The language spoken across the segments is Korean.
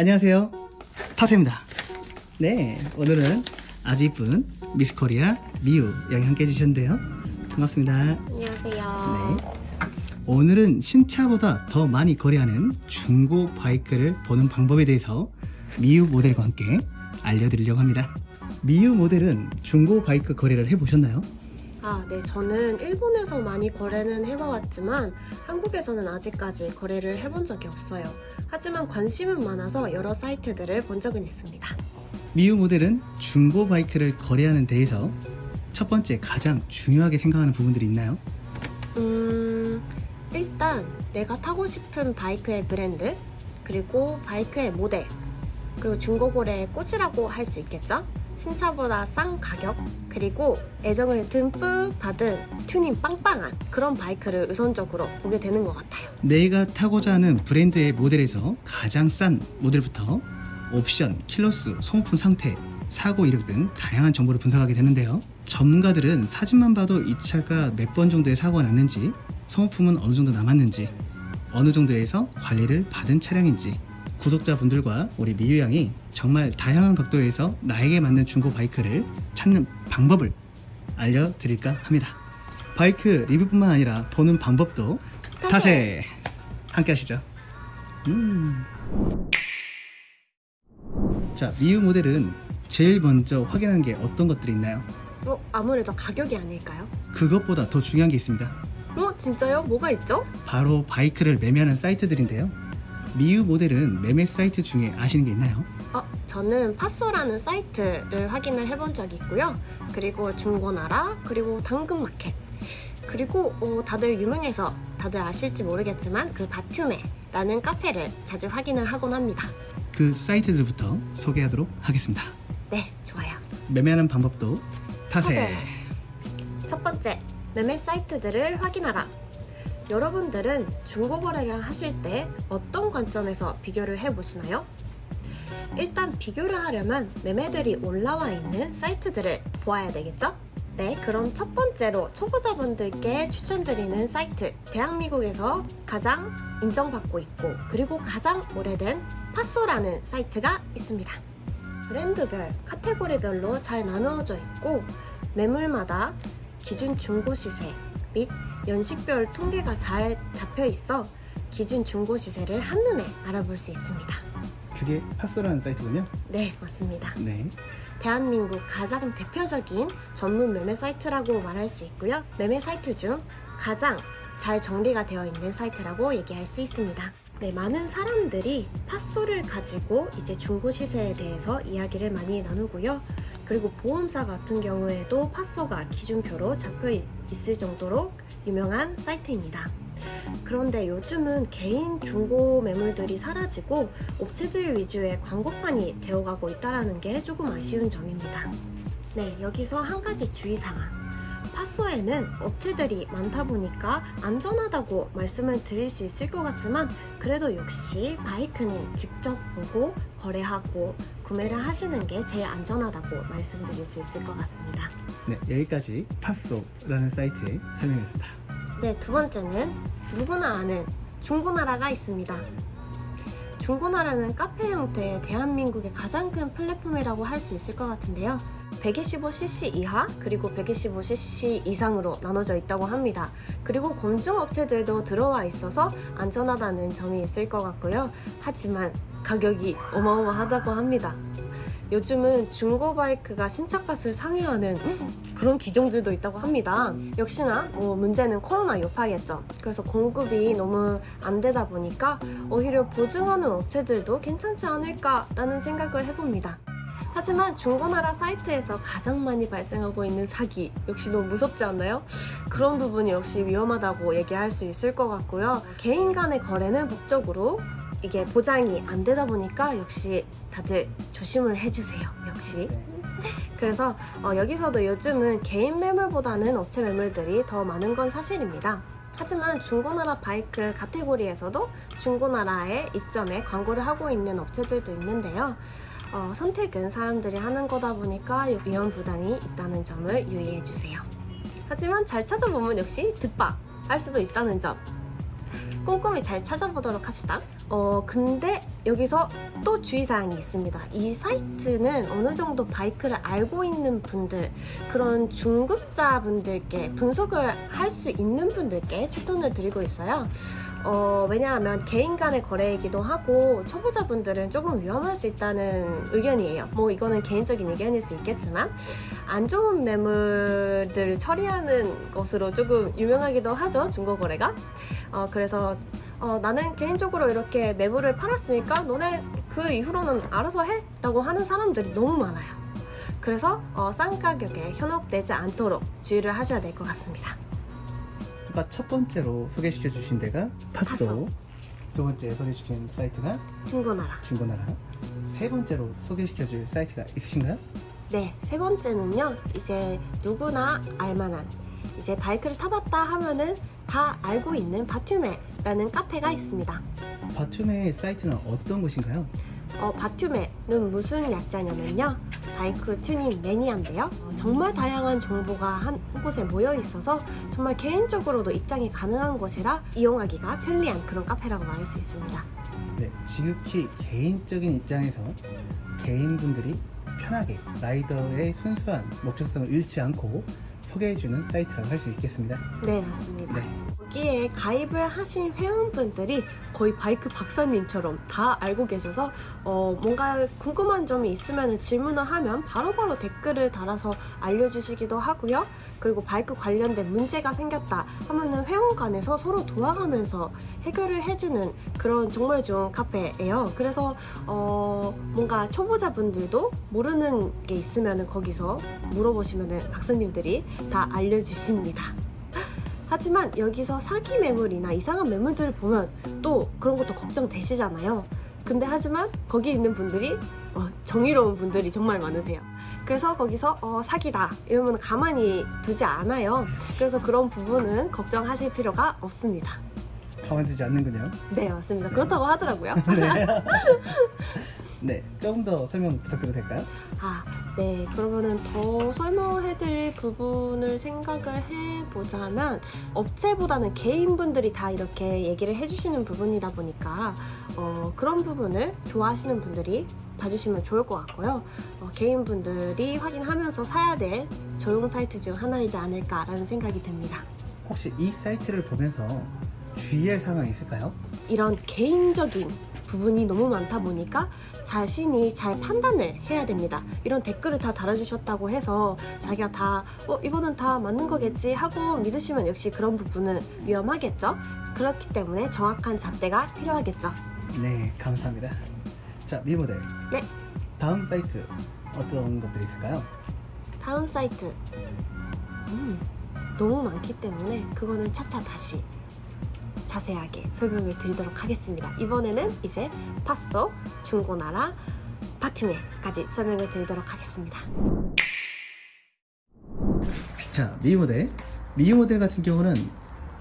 안녕하세요, 타세입니다. 네, 오늘은 아주 이쁜 미스 코리아 미우 양이 함께 해주셨는데요. 반갑습니다. 안녕하세요. 네, 오늘은 신차보다 더 많이 거래하는 중고 바이크를 보는 방법에 대해서 미우 모델과 함께 알려드리려고 합니다. 미우 모델은 중고 바이크 거래를 해보셨나요? 네. 저는 일본에서 많이 거래는 해봐왔지만 한국에서는 아직까지 거래를 해본 적이 없어요. 하지만 관심은 많아서 여러 사이트들을 본 적은 있습니다. 미우 모델은 중고 바이크를 거래하는 데에서 첫 번째 가장 중요하게 생각하는 부분들이 있나요? 일단 내가 타고 싶은 바이크의 브랜드, 그리고 바이크의 모델, 그리고 중고 거래의 꽃이라고 할 수 있겠죠? 신차보다 싼 가격, 그리고 애정을 듬뿍 받은 튜닝 빵빵한 그런 바이크를 우선적으로 보게 되는 것 같아요. 내가 타고자 하는 브랜드의 모델에서 가장 싼 모델부터 옵션, 킬로수, 소모품 상태, 사고 이력 등 다양한 정보를 분석하게 되는데요. 전문가들은 사진만 봐도 이 차가 몇 번 정도의 사고가 났는지, 소모품은 어느 정도 남았는지, 어느 정도에서 관리를 받은 차량인지, 구독자분들과 우리 미유 양이 정말 다양한 각도에서 나에게 맞는 중고 바이크를 찾는 방법을 알려드릴까 합니다. 바이크 리뷰뿐만 아니라 보는 방법도 타세! 함께 하시죠. 자, 미우 모델은 제일 먼저 확인하는 게 어떤 것들이 있나요? 아무래도 가격이 아닐까요? 그것보다 더 중요한 게 있습니다. 진짜요? 뭐가 있죠? 바로 바이크를 매매하는 사이트들인데요. 미우 모델은 매매 사이트 중에 아시는 게 있나요? 저는 파소라는 사이트를 확인을 해본 적이 있고요. 그리고 중고나라, 그리고 당근마켓, 그리고 다들 유명해서 다들 아실지 모르겠지만 그 바튜메라는 카페를 자주 확인을 하곤 합니다. 그 사이트들부터 소개하도록 하겠습니다. 네, 좋아요. 매매하는 방법도 타세! 첫 번째, 매매 사이트들을 확인하라. 여러분들은 중고 거래를 하실 때 어떤 관점에서 비교를 해보시나요? 일단 비교를 하려면 매매들이 올라와 있는 사이트들을 보아야 되겠죠? 네, 그럼 첫 번째로 초보자분들께 추천드리는 사이트, 대한민국에서 가장 인정받고 있고 그리고 가장 오래된 파소라는 사이트가 있습니다. 브랜드별, 카테고리별로 잘 나누어져 있고 매물마다 기준 중고 시세 및 연식별 통계가 잘 잡혀 있어 기준 중고 시세를 한눈에 알아볼 수 있습니다. 그게 파소라는 사이트군요? 네, 맞습니다. 네. 대한민국 가장 대표적인 전문 매매 사이트라고 말할 수 있고요. 매매 사이트 중 가장 잘 정리가 되어 있는 사이트라고 얘기할 수 있습니다. 네, 많은 사람들이 파소를 가지고 이제 중고 시세에 대해서 이야기를 많이 나누고요. 그리고 보험사 같은 경우에도 파소가 기준표로 잡혀 있을 정도로 유명한 사이트입니다. 그런데 요즘은 개인 중고 매물들이 사라지고 업체들 위주의 광고판이 되어가고 있다는 게 조금 아쉬운 점입니다. 네, 여기서 한 가지 주의사항. 파소에는 업체들이 많다 보니까 안전하다고 말씀을 드릴 수 있을 것 같지만 그래도 역시 바이크는 직접 보고 거래하고 구매를 하시는 게 제일 안전하다고 말씀드릴 수 있을 것 같습니다. 네, 여기까지 파소라는 사이트의 설명이었습니다. 네, 두 번째는 누구나 아는 중고나라가 있습니다. 중고나라는 카페 형태의 대한민국의 가장 큰 플랫폼이라고 할 수 있을 것 같은데요. 125cc 이하 그리고 125cc 이상으로 나눠져 있다고 합니다. 그리고 검증업체들도 들어와 있어서 안전하다는 점이 있을 것 같고요. 하지만 가격이 어마어마하다고 합니다. 요즘은 중고 바이크가 신차값을 상회하는 그런 기종들도 있다고 합니다. 역시나 문제는 코로나 여파겠죠. 그래서 공급이 너무 안 되다 보니까 오히려 보증하는 업체들도 괜찮지 않을까라는 생각을 해봅니다. 하지만 중고나라 사이트에서 가장 많이 발생하고 있는 사기, 역시 너무 무섭지 않나요? 그런 부분이 역시 위험하다고 얘기할 수 있을 것 같고요. 개인 간의 거래는 법적으로 이게 보장이 안 되다 보니까 역시 다들 조심을 해주세요. 역시. 그래서 여기서도 요즘은 개인 매물보다는 업체 매물들이 더 많은 건 사실입니다. 하지만 중고나라 바이크 카테고리에서도 중고나라의 입점에 광고를 하고 있는 업체들도 있는데요. 선택은 사람들이 하는 거다 보니까 위험 부담이 있다는 점을 유의해주세요. 하지만 잘 찾아보면 역시 득박 할 수도 있다는 점 꼼꼼히 잘 찾아보도록 합시다. 근데 여기서 또 주의사항이 있습니다. 이 사이트는 어느 정도 바이크를 알고 있는 분들, 그런 중급자분들께, 분석을 할 수 있는 분들께 추천을 드리고 있어요. 왜냐하면 개인 간의 거래이기도 하고 초보자분들은 조금 위험할 수 있다는 의견이에요. 뭐 이거는 개인적인 의견일 수 있겠지만 안 좋은 매물들을 처리하는 것으로 조금 유명하기도 하죠, 중고거래가. 그래서 나는 개인적으로 이렇게 매물을 팔았으니까 너네 그 이후로는 알아서 해 라고 하는 사람들이 너무 많아요. 그래서 싼 가격에 현혹되지 않도록 주의를 하셔야 될 것 같습니다. 아까 첫 번째로 소개시켜 주신 데가 파소, 두 번째 소개시킨 사이트가 중고나라, 세 번째로 소개시켜 줄 사이트가 있으신가요? 네, 세 번째는요, 이제 누구나 알만한, 이제 바이크를 타봤다 하면은 다 알고 있는 바튜메라는 카페가 있습니다. 바툼의 사이트는 어떤 곳인가요? 바튜메는 무슨 약자냐면요, 바이크 튜닝 매니아인데요. 정말 다양한 정보가 한 곳에 모여 있어서 정말 개인적으로도 입장이 가능한 곳이라 이용하기가 편리한 그런 카페라고 말할 수 있습니다. 네, 지극히 개인적인 입장에서 개인분들이 편하게 라이더의 순수한 목적성을 잃지 않고 소개해주는 사이트라고 할 수 있겠습니다. 네, 맞습니다. 네. 여기에 가입을 하신 회원분들이 거의 바이크 박사님처럼 다 알고 계셔서 뭔가 궁금한 점이 있으면 질문을 하면 바로바로 댓글을 달아서 알려주시기도 하고요. 그리고 바이크 관련된 문제가 생겼다 하면은 회원 간에서 서로 도와가면서 해결을 해주는 그런 정말 좋은 카페예요. 그래서 뭔가 초보자분들도 모르는 게 있으면 거기서 물어보시면 박사님들이 다 알려주십니다. 하지만 여기서 사기 매물이나 이상한 매물들을 보면 또 그런 것도 걱정되시잖아요. 근데 하지만 거기 있는 분들이 정의로운 분들이 정말 많으세요. 그래서 거기서 사기다 이러면 가만히 두지 않아요. 그래서 그런 부분은 걱정하실 필요가 없습니다. 가만두지 않는군요. 네, 맞습니다. 그렇다고 하더라고요. 네, 조금 더 설명 부탁드려도 될까요? 네. 그러면은 더 설명해드릴 부분을 생각을 해보자면, 업체보다는 개인분들이 다 이렇게 얘기를 해주시는 부분이다 보니까 그런 부분을 좋아하시는 분들이 봐주시면 좋을 것 같고요. 개인분들이 확인하면서 사야 될 조용 사이트 중 하나이지 않을까라는 생각이 듭니다. 혹시 이 사이트를 보면서 주의할 사항이 있을까요? 이런 개인적인 부분이 너무 많다 보니까 자신이 잘 판단을 해야 됩니다. 이런 댓글을 다 달아주셨다고 해서 자기가 다 이거는 다 맞는 거겠지 하고 믿으시면 역시 그런 부분은 위험하겠죠. 그렇기 때문에 정확한 잣대가 필요하겠죠. 네, 감사합니다. 자, 미모델. 네. 다음 사이트 어떤 것들이 있을까요? 다음 사이트 너무 많기 때문에 그거는 차차 다시 자세하게 설명을 드리도록 하겠습니다. 이번에는 이제 파소, 중고나라, 바튜메까지 설명을 드리도록 하겠습니다. 자, 미모델 같은 경우는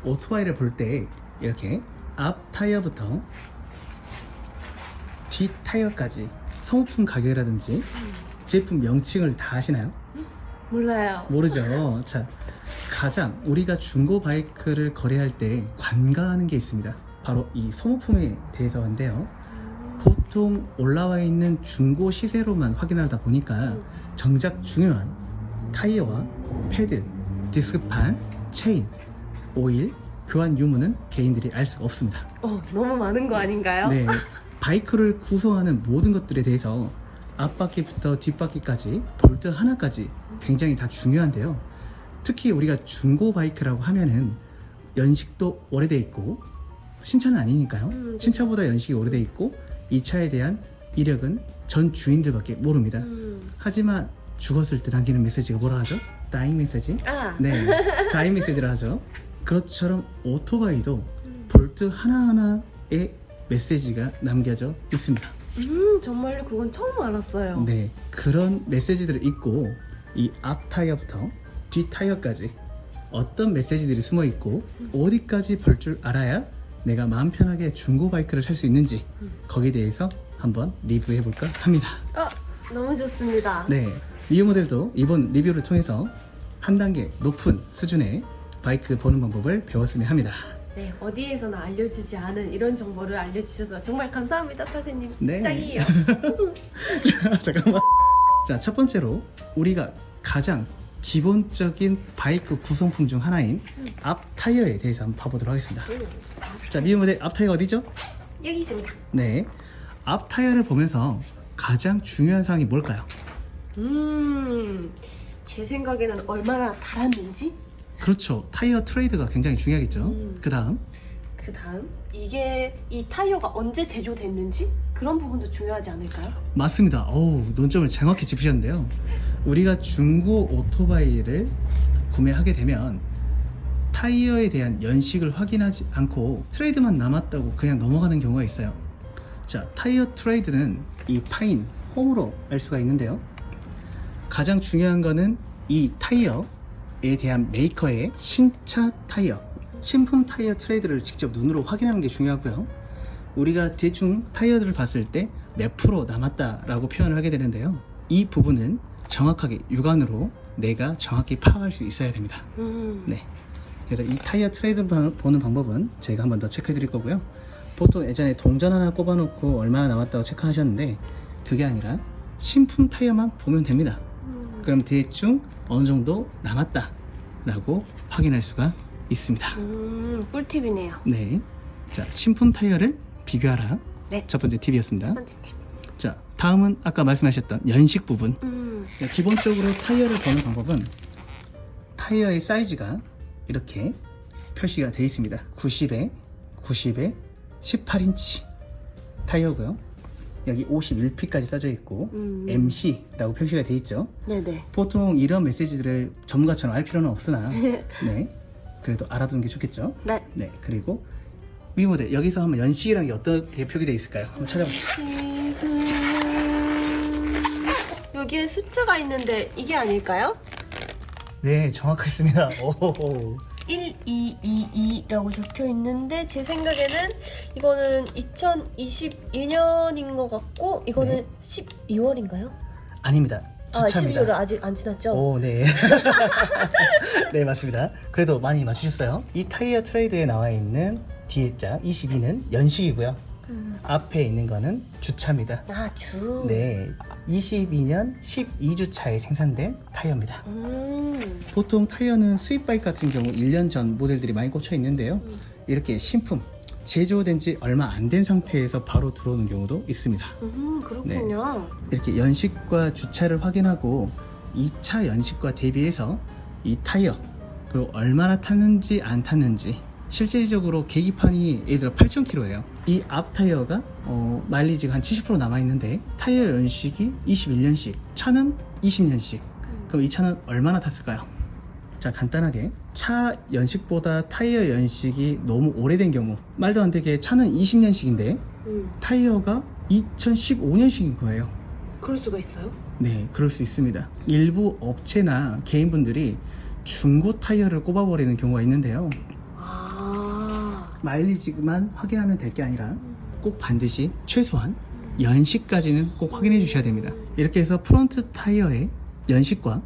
오토바이를 볼 때 이렇게 앞 타이어부터 뒷 타이어까지 소모품 가격이라든지 제품 명칭을 다 아시나요? 몰라요. 모르죠. 자, 가장 우리가 중고 바이크를 거래할 때 관가하는 게 있습니다. 바로 이 소모품에 대해서인데요. 보통 올라와 있는 중고 시세로만 확인하다 보니까 정작 중요한 타이어와 패드, 디스크판, 체인, 오일, 교환 유무는 개인들이 알 수가 없습니다. 너무 많은 거 아닌가요? 네, 바이크를 구성하는 모든 것들에 대해서 앞바퀴부터 뒷바퀴까지 볼트 하나까지 굉장히 다 중요한데요. 특히 우리가 중고 바이크라고 하면은 연식도 오래돼 있고 신차는 아니니까요. 신차보다 연식이 오래돼 있고 이 차에 대한 이력은 전 주인들밖에 모릅니다. 하지만 죽었을 때 남기는 메시지가 뭐라 하죠? 다잉 메시지? 네, 다잉 메시지라 하죠. 그것처럼 오토바이도 볼트 하나하나에 메시지가 남겨져 있습니다. 정말요? 그건 처음 알았어요. 네, 그런 메시지들을 읽고 이 앞 타이어부터 뒷 타이어까지 어떤 메시지들이 숨어 있고 어디까지 볼 줄 알아야 내가 마음 편하게 중고 바이크를 살 수 있는지 거기에 대해서 한번 리뷰해 볼까 합니다. 너무 좋습니다. 네, 이 모델도 이번 리뷰를 통해서 한 단계 높은 수준의 바이크 보는 방법을 배웠으면 합니다. 네, 어디에서나 알려주지 않은 이런 정보를 알려주셔서 정말 감사합니다, 타세님. 네. 짱이에요. 자, 잠깐만. 자, 첫 번째로 우리가 가장 기본적인 바이크 구성품 중 하나인 앞 타이어에 대해서 한번 봐보도록 하겠습니다. 자, 미우 모델 앞 타이어가 어디죠? 여기 있습니다. 네. 앞 타이어를 보면서 가장 중요한 사항이 뭘까요? 제 생각에는 얼마나 달았는지? 그렇죠. 타이어 트레이드가 굉장히 중요하겠죠. 그 다음. 그 다음, 이게 이 타이어가 언제 제조됐는지? 그런 부분도 중요하지 않을까요? 맞습니다. 어우, 논점을 정확히 짚으셨는데요. 우리가 중고 오토바이를 구매하게 되면 타이어에 대한 연식을 확인하지 않고 트레이드만 남았다고 그냥 넘어가는 경우가 있어요. 자, 타이어 트레이드는 이 파인, 홈으로 알 수가 있는데요. 가장 중요한 거는 이 타이어에 대한 메이커의 신차 타이어, 신품 타이어 트레이드를 직접 눈으로 확인하는 게 중요하고요. 우리가 대충 타이어들을 봤을 때 몇 프로 남았다라고 표현을 하게 되는데요. 이 부분은 정확하게 육안으로 내가 정확히 파악할 수 있어야 됩니다. 네. 그래서 이 타이어 트레이드 보는 방법은 제가 한 번 더 체크해 드릴 거고요. 보통 예전에 동전 하나 꼽아 놓고 얼마나 남았다고 체크하셨는데 그게 아니라 신품 타이어만 보면 됩니다. 그럼 대충 어느 정도 남았다 라고 확인할 수가 있습니다. 꿀팁이네요. 네. 자, 신품 타이어를 비교하라. 네. 첫 번째 팁이었습니다. 첫 번째 팁. 자, 다음은 아까 말씀하셨던 연식 부분. 기본적으로 타이어를 보는 방법은 타이어의 사이즈가 이렇게 표시가 되어 있습니다. 90에 18인치 타이어고요. 여기 51P까지 써져 있고 MC라고 표시가 되어 있죠. 네네. 보통 이런 메시지들을 전문가처럼 알 필요는 없으나 네, 그래도 알아두는 게 좋겠죠. 네. 네, 그리고 미모델 여기서 한번 연식이라는 게 어떻게 표기되어 있을까요? 한번 찾아보시죠. 여기에 숫자가 있는데 이게 아닐까요? 네, 정확했습니다. 오. 1222라고 적혀 있는데 제 생각에는 이거는 2022년인 것 같고 이거는 네. 12월인가요? 아닙니다. 주차입니다. 12월은 아직 안 지났죠? 오, 네. 네, 맞습니다. 그래도 많이 맞추셨어요. 이 타이어 트레이드에 나와 있는 뒤에 자 22는 연식이고요. 앞에 있는 거는 주차입니다. 아, 주. 네, 22년 12주차에 생산된 타이어입니다. 보통 타이어는 수입 바이크 같은 경우 1년 전 모델들이 많이 꽂혀 있는데요. 이렇게 신품, 제조된 지 얼마 안 된 상태에서 바로 들어오는 경우도 있습니다. 그렇군요. 이렇게 연식과 주차를 확인하고 이 차 연식과 대비해서 이 타이어 그리고 얼마나 탔는지 안 탔는지 실질적으로 계기판이 예를 들어 8,000km예요. 이 앞 타이어가 마일리지가 한 70% 남아있는데 타이어 연식이 21년씩, 차는 20년씩. 그럼 이 차는 얼마나 탔을까요? 자, 간단하게 차 연식보다 타이어 연식이 너무 오래된 경우, 말도 안 되게 차는 20년씩인데 타이어가 2015년씩인 거예요. 그럴 수가 있어요? 네, 그럴 수 있습니다. 일부 업체나 개인분들이 중고 타이어를 꼽아버리는 경우가 있는데요. 마일리지만 확인하면 될 게 아니라 꼭 반드시 최소한 연식까지는 꼭 확인해 주셔야 됩니다. 이렇게 해서 프론트 타이어의 연식과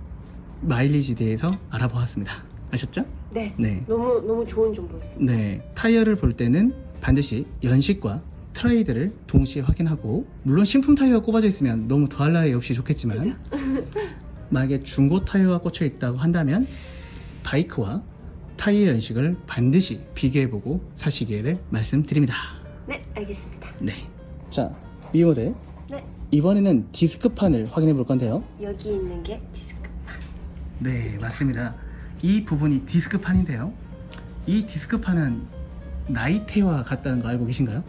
마일리지에 대해서 알아보았습니다. 아셨죠? 네. 네. 너무 좋은 정보였습니다. 네. 타이어를 볼 때는 반드시 연식과 트레이드를 동시에 확인하고, 물론 신품 타이어가 꼽아져 있으면 너무 더할 나위 없이 좋겠지만 만약에 중고 타이어가 꽂혀 있다고 한다면 바이크와 타이어 연식을 반드시 비교해보고 사시기를 말씀드립니다. 네, 알겠습니다. 네. 자, 미모델. 네. 이번에는 디스크판을 확인해 볼 건데요. 여기 있는 게 디스크판. 네, 맞습니다. 이 부분이 디스크판인데요. 이 디스크판은 나이테와 같다는 거 알고 계신가요?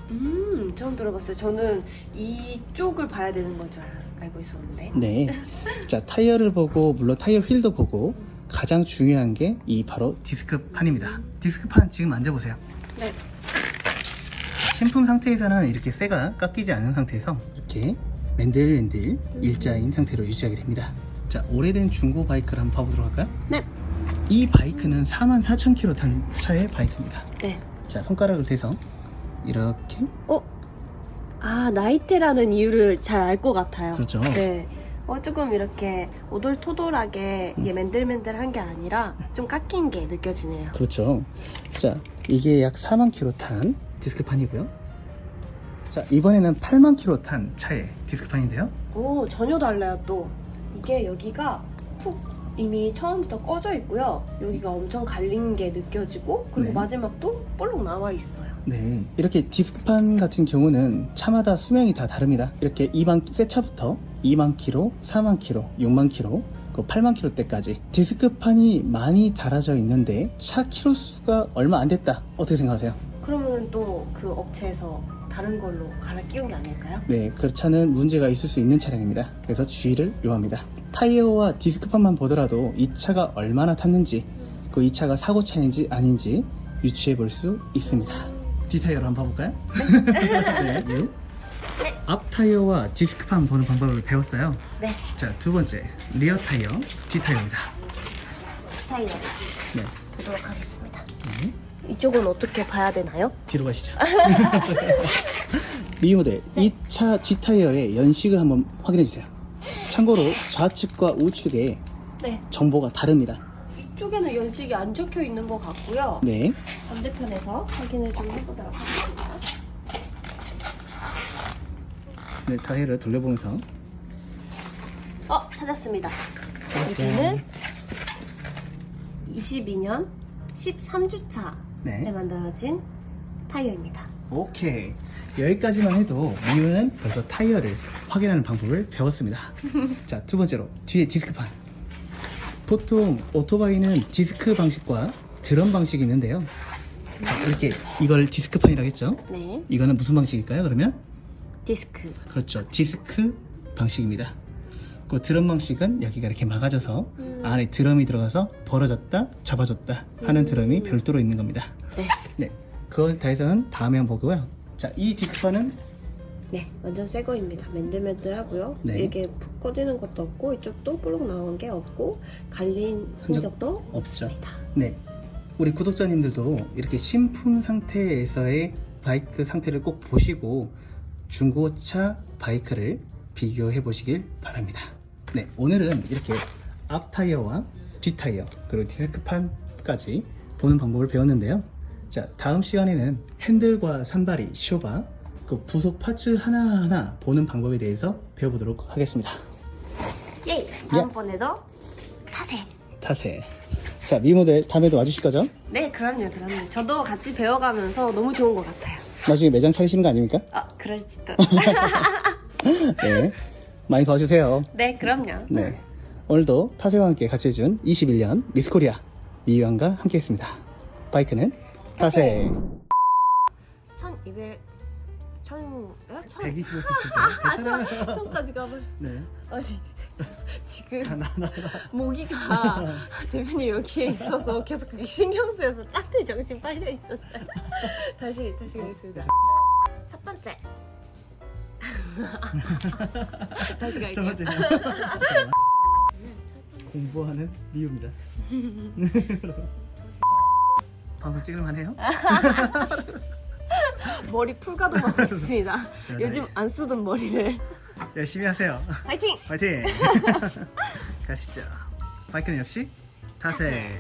처음 들어봤어요. 저는 이쪽을 봐야 되는 건 줄 알고 있었는데. 네. 자, 타이어를 보고, 물론 타이어 휠도 보고, 가장 중요한 게 이 바로 디스크판입니다. 디스크판 지금 만져보세요. 네. 신품 상태에서는 이렇게 쇠가 깎이지 않은 상태에서 이렇게 랜들랜들 일자인 상태로 유지하게 됩니다. 자, 오래된 중고 바이크를 한번 봐보도록 할까요? 네. 이 바이크는 44,000km 탄 차의 바이크입니다. 네. 자, 손가락을 대서 이렇게. 나이테라는 이유를 잘 알 것 같아요. 그렇죠. 네. 조금 이렇게 오돌토돌하게 이게 맨들맨들한 게 아니라 좀 깎인 게 느껴지네요. 그렇죠. 자, 이게 약 4만 킬로 탄 디스크판이고요. 자, 이번에는 8만 킬로 탄 차의 디스크판인데요. 오, 전혀 달라요. 또 이게 여기가 푹 이미 처음부터 꺼져 있고요. 여기가 엄청 갈린 게 느껴지고, 그리고 네. 마지막도 볼록 나와 있어요. 네, 이렇게 디스크판 같은 경우는 차마다 수명이 다 다릅니다. 이렇게 새 차부터 2만 킬로, 4만 킬로, 6만 킬로, 8만 킬로 대까지 디스크판이 많이 달아져 있는데 차 킬로 수가 얼마 안 됐다. 어떻게 생각하세요? 그러면 또 그 업체에서 다른 걸로 갈아 끼운 게 아닐까요? 네, 그 차는 문제가 있을 수 있는 차량입니다. 그래서 주의를 요합니다. 타이어와 디스크판만 보더라도 이 차가 얼마나 탔는지, 그 이 차가 사고차인지 아닌지 유추해 볼 수 있습니다. 뒷타이어로 한번 봐볼까요? 네, 유. 앞 타이어와 디스크판 보는 방법을 배웠어요. 네. 자, 두 번째 리어 타이어, 뒷타이어입니다. 타이어 네, 보도록 하겠습니다. 네. 이쪽은 어떻게 봐야 되나요? 뒤로 가시죠. 이 모델, 이 차 뒷타이어의 연식을 한번 확인해 주세요. 참고로 좌측과 우측에 네. 정보가 다릅니다. 이쪽에는 연식이 안 적혀 있는 것 같고요. 네, 반대편에서 확인을 좀 해보도록 하겠습니다. 네, 타이어를 돌려보면서 찾았습니다. 여기는 22년 13주차에 네, 만들어진 타이어입니다. 오케이. 여기까지만 해도 미우는 벌써 타이어를 확인하는 방법을 배웠습니다. 자, 두 번째로 뒤에 디스크판. 보통 오토바이는 디스크 방식과 드럼 방식이 있는데요. 자, 이렇게 이걸 디스크판이라고 했죠. 네. 이거는 무슨 방식일까요? 그러면 디스크. 그렇죠, 디스크 방식입니다. 그 드럼 방식은 여기가 이렇게 막아져서 안에 드럼이 들어가서 벌어졌다 잡아줬다 하는 드럼이 별도로 있는 겁니다. 네. 네, 그걸 다 해서는 다음에 한번 보고요. 자, 이 디스크판은 네, 완전 새 거입니다. 맨들맨들하고요. 네. 이게 푹 꺼지는 것도 없고, 이쪽도 볼록 나온 게 없고, 갈린 흔적도 없죠. 없습니다. 네, 우리 구독자님들도 이렇게 신품 상태에서의 바이크 상태를 꼭 보시고 중고차 바이크를 비교해 보시길 바랍니다. 네, 오늘은 이렇게 앞 타이어와 뒷 타이어 그리고 디스크판까지 보는 방법을 배웠는데요. 자, 다음 시간에는 핸들과 산발이, 쇼바, 그 부속 파츠 하나하나 보는 방법에 대해서 배워보도록 하겠습니다. 예! 다음번에도 타세! 타세. 자, 미 모델 다음에도 와주실 거죠? 네, 그럼요. 저도 같이 배워가면서 너무 좋은 것 같아요. 나중에 매장 차리시는 거 아닙니까? 그럴지도. 네, 많이 도와주세요. 네, 그럼요. 네, 오늘도 타세와 함께 같이 해준 21년 미스코리아 미유한과 함께 했습니다. 바이크는 타세. 125cc죠. 괜찮아요. 천까지 가버려. 네. 아니, 지금 모기가 대표님 여기에 있어서 계속 그게 신경 쓰여서 딴데 정신 빨려 있었어요. 다시 가겠습니다. 첫 번째. 다시 갈게요. 첫 번째. 공부하는 미유입니다. 방송 찍을만 해요? 머리 풀가동하고 있습니다. 요즘 안 쓰던 머리를. 열심히 하세요. 파이팅! 파이팅! 가시죠. 바이크는 역시 타세.